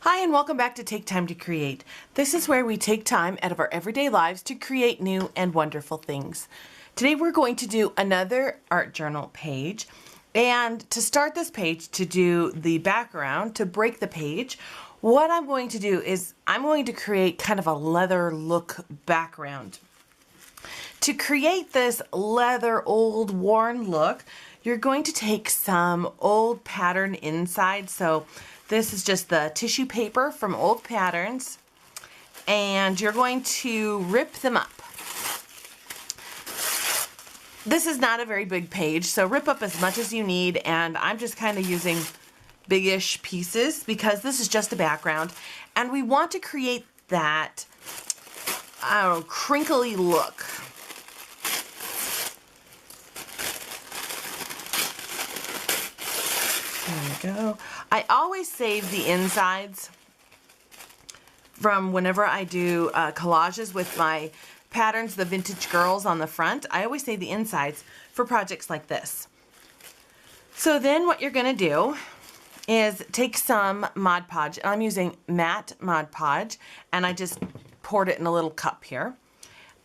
Hi and welcome back to Take Time to Create. This is where we take time out of our everyday lives to create new and wonderful things. Today we're going to do another art journal page, and to start this page, to do the background, to break the page, what I'm going to do is I'm going to create kind of a leather look background. To create this leather old worn look, you're going to take some old pattern inside. So this is just the tissue paper from old patterns, and you're going to rip them up. This is not a very big page, so rip up as much as you need, and I'm just kind of using big-ish pieces because this is just a background, and we want to create that, I don't know, crinkly look. There we go. I always save the insides from whenever I do collages with my patterns, the vintage girls on the front. I always save the insides for projects like this. So then what you're going to do is take some Mod Podge. I'm using matte Mod Podge, and I just poured it in a little cup here.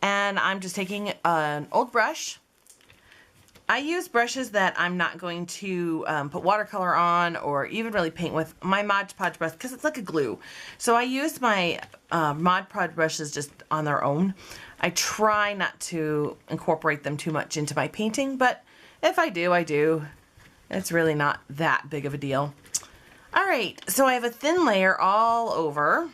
And I'm just taking an old brush. I use brushes that I'm not going to put watercolor on or even really paint with. My Mod Podge brush, because it's like a glue. So I use my Mod Podge brushes just on their own. I try not to incorporate them too much into my painting, but if I do, I do. It's really not that big of a deal. All right, so I have a thin layer all over.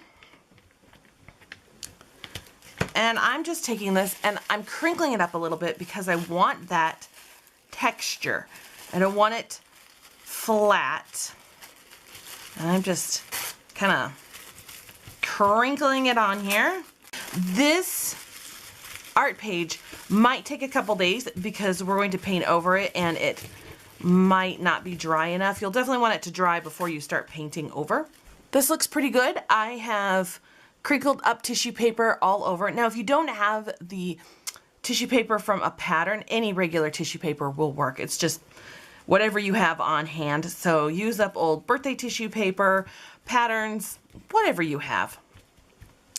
And I'm just taking this and I'm crinkling it up a little bit because I want that texture. I don't want it flat. And I'm just kind of crinkling it on here. This art page might take a couple days because we're going to paint over it and it might not be dry enough. You'll definitely want it to dry before you start painting over. This looks pretty good. I have crinkled up tissue paper all over it. Now, if you don't have the tissue paper from a pattern, any regular tissue paper will work. It's just whatever you have on hand. So use up old birthday tissue paper, patterns, whatever you have.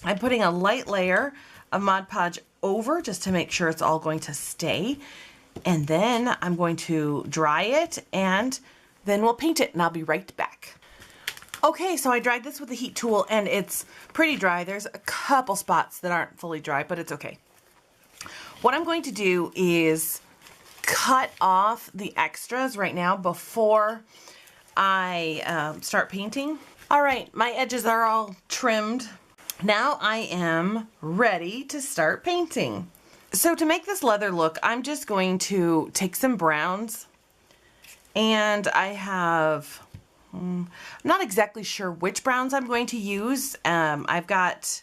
I'm putting a light layer of Mod Podge over just to make sure it's all going to stay. And then I'm going to dry it and then we'll paint it, and I'll be right back. Okay, so I dried this with the heat tool and it's pretty dry. There's a couple spots that aren't fully dry, but it's okay. What I'm going to do is cut off the extras right now before I start painting. All right, my edges are all trimmed. Now I am ready to start painting. So to make this leather look, I'm just going to take some browns, and I have, I'm not exactly sure which browns I'm going to use. I've got,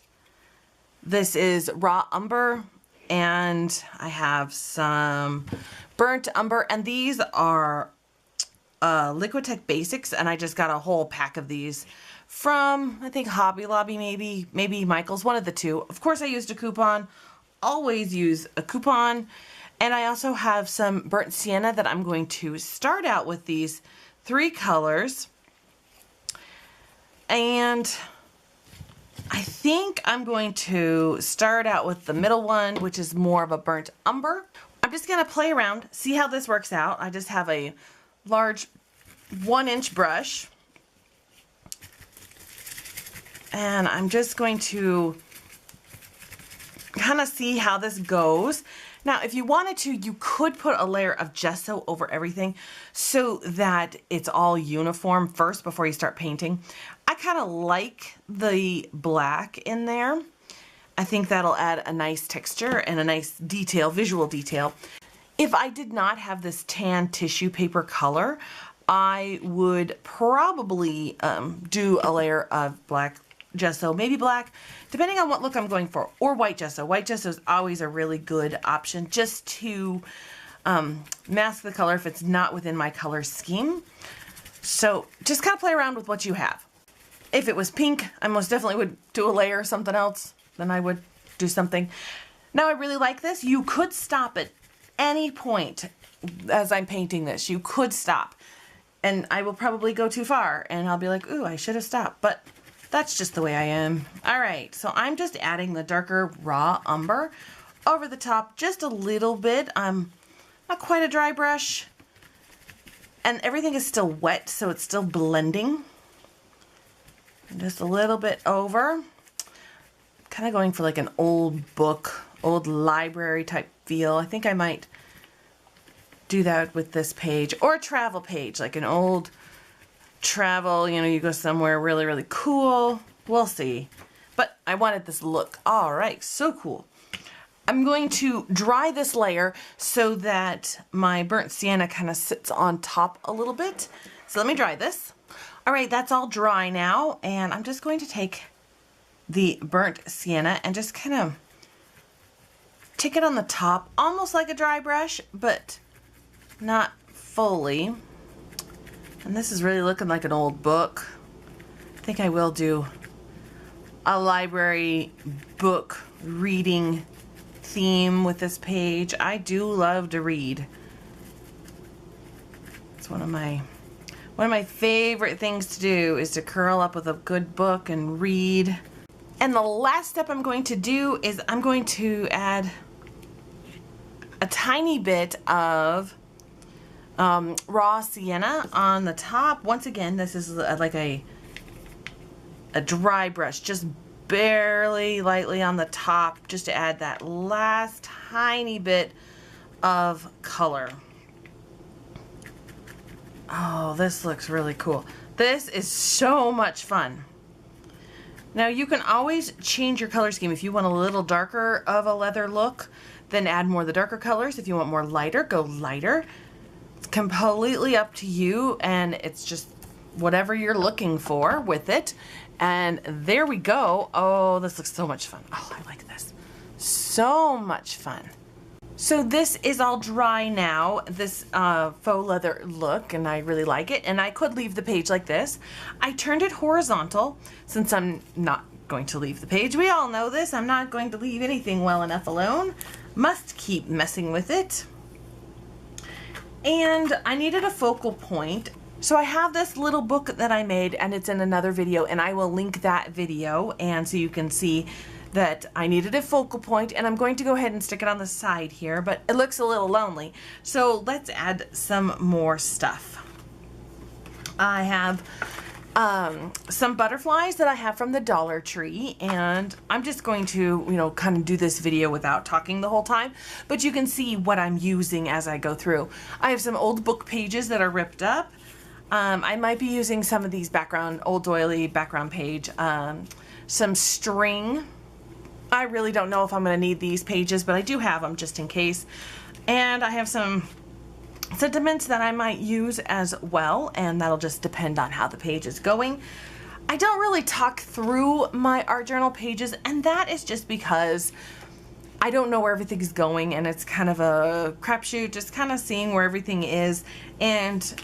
this is raw umber, and I have some burnt umber, and these are Liquitex Basics, and I just got a whole pack of these from, I think, Hobby Lobby, maybe Michael's, one of the two. Of course, I used a coupon. Always use a coupon. And I also have some burnt sienna that I'm going to start out with these 3 colors. And I think I'm going to start out with the middle one, which is more of a burnt umber. I'm just going to play around, see how this works out. I just have a large 1-inch brush. And I'm just going to kind of see how this goes. Now, if you wanted to, you could put a layer of gesso over everything so that it's all uniform first before you start painting. I kind of like the black in there. I think that'll add a nice texture and a nice detail, visual detail. If I did not have this tan tissue paper color, I would probably do a layer of black gesso, maybe black, depending on what look I'm going for, or white gesso. White gesso is always a really good option just to mask the color if it's not within my color scheme. So just kind of play around with what you have. If it was pink, I most definitely would do a layer or something else. Then I would do something. Now, I really like this. You could stop at any point as I'm painting this. You could stop. And I will probably go too far and I'll be like, ooh, I should have stopped. But That's just the way I am. All right, so I'm just adding the darker raw umber over the top just a little bit. Not quite a dry brush. And everything is still wet, so it's still blending. Just a little bit over. Kind of going for like an old book, old library type feel. I think I might do that with this page, or a travel page, like an old travel, you know, you go somewhere really, really cool. We'll see. But I wanted this look. All right, so cool. I'm going to dry this layer so that my burnt sienna kind of sits on top a little bit. So let me dry this. All right, that's all dry now, and I'm just going to take the burnt sienna and just kind of take it on the top, almost like a dry brush, but not fully. And this is really looking like an old book. I think I will do a library book reading theme with this page. I do love to read. It's one of my favorite things to do is to curl up with a good book and read. And the last step I'm going to do is I'm going to add a tiny bit of raw sienna on the top. Once again, this is like a dry brush, just barely lightly on the top, just to add that last tiny bit of color. Oh, this looks really cool. This is so much fun. Now you can always change your color scheme. If you want a little darker of a leather look, then add more of the darker colors. If you want more lighter, go lighter. It's completely up to you, and it's just whatever you're looking for with it. And there we go. Oh, this looks so much fun. Oh, I like this. So much fun. So this is all dry now, this faux leather look, and I really like it. And I could leave the page like this. I turned it horizontal since I'm not going to leave the page. We all know this. I'm not going to leave anything well enough alone. Must keep messing with it. And I needed a focal point. So I have this little book that I made, and it's in another video, and I will link that video, and so you can see that I needed a focal point, and I'm going to go ahead and stick it on the side here, but it looks a little lonely. So let's add some more stuff. I have some butterflies that I have from the Dollar Tree, and I'm just going to, you know, kind of do this video without talking the whole time, but you can see what I'm using as I go through. I have some old book pages that are ripped up. I might be using some of these background, old doily background page, some string. I really don't know if I'm going to need these pages, but I do have them just in case. And I have some sentiments that I might use as well, and that'll just depend on how the page is going. I don't really talk through my art journal pages, and that is just because I don't know where everything's going, and it's kind of a crapshoot, just kind of seeing where everything is. And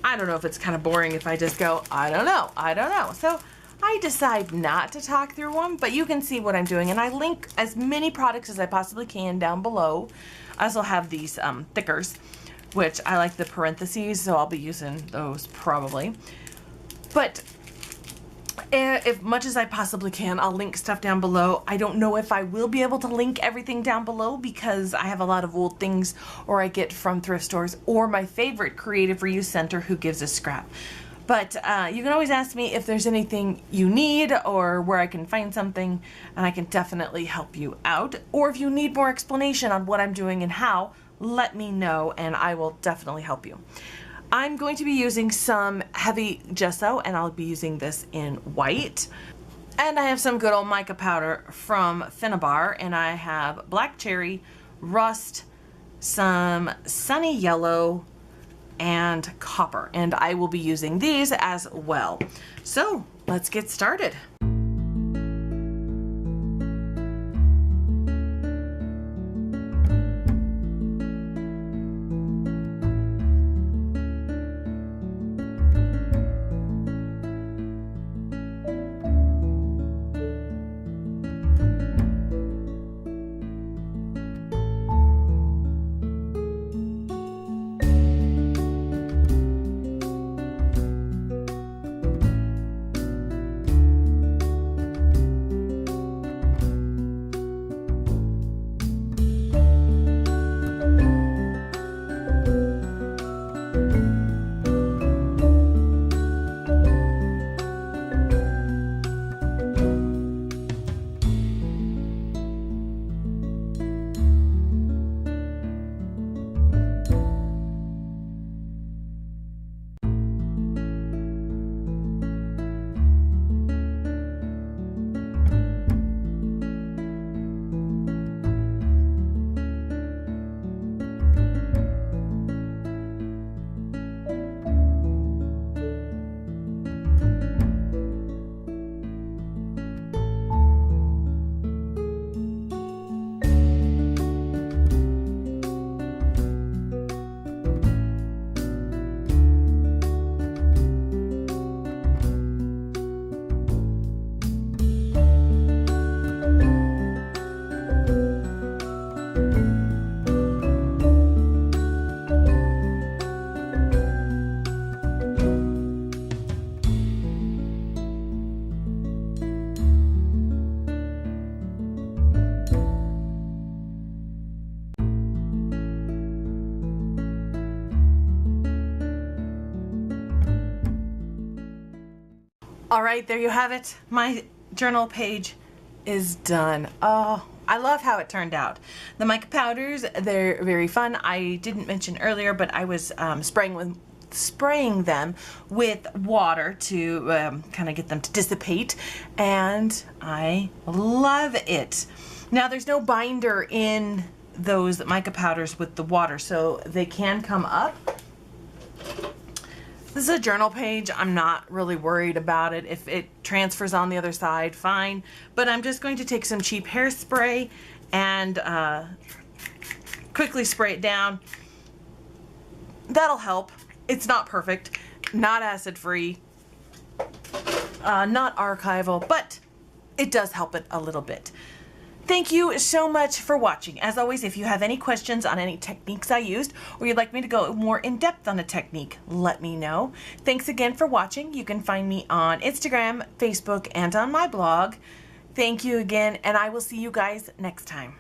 I don't know if it's kind of boring if I just go, I don't know. So I decide not to talk through them, but you can see what I'm doing. And I link as many products as I possibly can down below. I also have these thickers, which I like the parentheses, so I'll be using those probably. But if much as I possibly can, I'll link stuff down below. I don't know if I will be able to link everything down below because I have a lot of old things, or I get from thrift stores, or my favorite creative reuse center who gives a scrap. But you can always ask me if there's anything you need or where I can find something, and I can definitely help you out. Or if you need more explanation on what I'm doing and how, let me know and I will definitely help you. I'm going to be using some heavy gesso, and I'll be using this in white. And I have some good old mica powder from Finnabar, and I have black cherry, rust, some sunny yellow, and copper. And I will be using these as well. So let's get started. All right, there you have it. My journal page is done. Oh, I love how it turned out. The mica powders, they're very fun. I didn't mention earlier, but I was spraying them with water to kind of get them to dissipate, and I love it. Now there's no binder in those mica powders with the water, so they can come up. This is a journal page. I'm not really worried about it. If it transfers on the other side, fine. But I'm just going to take some cheap hairspray and quickly spray it down. That'll help. It's not perfect, not acid-free, not archival, but it does help it a little bit. Thank you so much for watching. As always, if you have any questions on any techniques I used, or you'd like me to go more in depth on a technique, let me know. Thanks again for watching. You can find me on Instagram, Facebook, and on my blog. Thank you again, and I will see you guys next time.